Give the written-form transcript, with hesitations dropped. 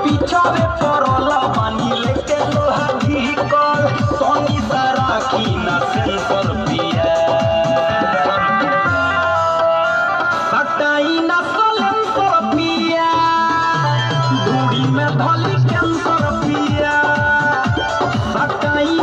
पिछावे पड़ला पानी लेके लोहा ढीकल सोनी सारा की ना सेंसर पिया सटाई ना सेंसर पिया धूड़ी में धली कैंसर पिया सटाई